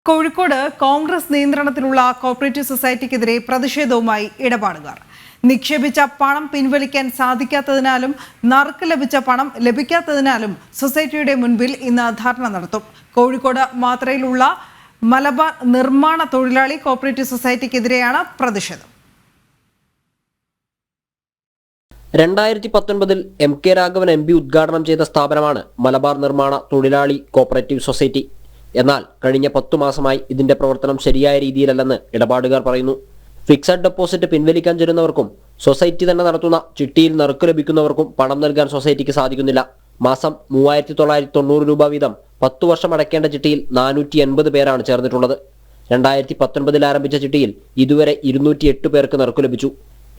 കോഴിക്കോട് കോൺഗ്രസ് നിയന്ത്രണത്തിലുള്ള കോഓപ്പറേറ്റീവ് സൊസൈറ്റിക്കെതിരെ പ്രതിഷേധവുമായി ഇടപാടുകാർ. നിക്ഷേപിച്ച പണം പിൻവലിക്കാൻ സാധിക്കാത്തതിനാലും നറുക്ക് ലഭിച്ച പണം ലഭിക്കാത്തതിനാലും സൊസൈറ്റിയുടെ മുൻപിൽ ഇന്ന് ധർണ നടത്തും. കോഴിക്കോട് മാത്രയിലുള്ള മലബാർ നിർമ്മാണ തൊഴിലാളി കോഓപ്പറേറ്റീവ് സൊസൈറ്റിക്കെതിരെയാണ് പ്രതിഷേധം. 2019 MK രാഘവൻ MP ഉദ്ഘാടനം ചെയ്ത സ്ഥാപനമാണ് മലബാർ നിർമ്മാണ തൊഴിലാളി കോഓപ്പറേറ്റീവ് സൊസൈറ്റി. എന്നാൽ കഴിഞ്ഞ 10 മാസമായി ഇതിന്റെ പ്രവർത്തനം ശരിയായ രീതിയിലല്ലെന്ന് ഇടപാടുകാർ പറയുന്നു. ഫിക്സഡ് ഡെപ്പോസിറ്റ് പിൻവലിക്കാൻ ചേരുന്നവർക്കും സൊസൈറ്റി തന്നെ നടത്തുന്ന ചിട്ടിയിൽ നറുക്ക് ലഭിക്കുന്നവർക്കും പണം നൽകാൻ സൊസൈറ്റിക്ക് സാധിക്കുന്നില്ല. മാസം 3990 രൂപ വീതം 10 വർഷം അടയ്ക്കേണ്ട ചിട്ടിയിൽ 480 പേരാണ് ചേർന്നിട്ടുള്ളത്. 2019 ആരംഭിച്ച ചിട്ടിയിൽ ഇതുവരെ 208 പേർക്ക് നറുക്ക് ലഭിച്ചു.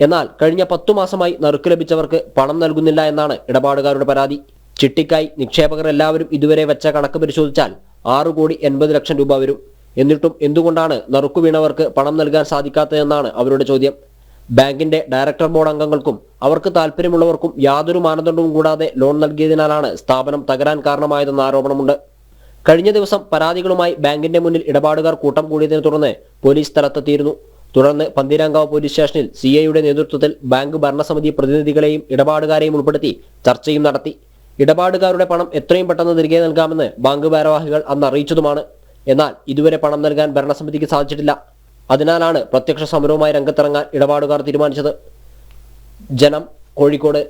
എന്നാൽ കഴിഞ്ഞ 10 മാസമായി നറുക്ക് ലഭിച്ചവർക്ക് പണം നൽകുന്നില്ല എന്നാണ് ഇടപാടുകാരുടെ പരാതി. ചിട്ടിക്കായി നിക്ഷേപകർ എല്ലാവരും ഇതുവരെ വെച്ച കണക്ക് പരിശോധിച്ചാൽ 6,80,00,000 രൂപ വരും. എന്നിട്ടും എന്തുകൊണ്ടാണ് നറുക്കു വീണവർക്ക് പണം നൽകാൻ സാധിക്കാത്തതെന്നാണ് അവരുടെ ചോദ്യം. ബാങ്കിന്റെ ഡയറക്ടർ ബോർഡ് അംഗങ്ങൾക്കും അവർക്ക് താല്പര്യമുള്ളവർക്കും യാതൊരു മാനദണ്ഡവും കൂടാതെ ലോൺ നൽകിയതിനാലാണ് സ്ഥാപനം തകരാൻ കാരണമായതെന്ന ആരോപണമുണ്ട്. കഴിഞ്ഞ ദിവസം പരാതികളുമായി ബാങ്കിന്റെ മുന്നിൽ ഇടപാടുകാർ കൂട്ടം കൂടിയതിനെ തുടർന്ന് പോലീസ് സ്ഥലത്തെത്തിയിരുന്നു. തുടർന്ന് പന്തീരാങ്കാവ് പോലീസ് സ്റ്റേഷനിൽ CIയുടെ നേതൃത്വത്തിൽ ബാങ്ക് ഭരണസമിതി പ്രതിനിധികളെയും ഇടപാടുകാരെയും ഉൾപ്പെടുത്തി ചർച്ചയും നടത്തി. ഇടപാടുകാരുടെ പണം എത്രയും പെട്ടെന്ന് തിരികെ നൽകാമെന്ന് ബാങ്ക് ഭാരവാഹികൾ അന്ന് അറിയിച്ചതുമാണ്. എന്നാൽ ഇതുവരെ പണം നൽകാൻ ഭരണസമിതിക്ക് സാധിച്ചിട്ടില്ല. അതിനാലാണ് പ്രത്യക്ഷ സമരവുമായി രംഗത്തിറങ്ങാൻ ഇടപാടുകാർ തീരുമാനിച്ചത്. ജനം, കോഴിക്കോട്.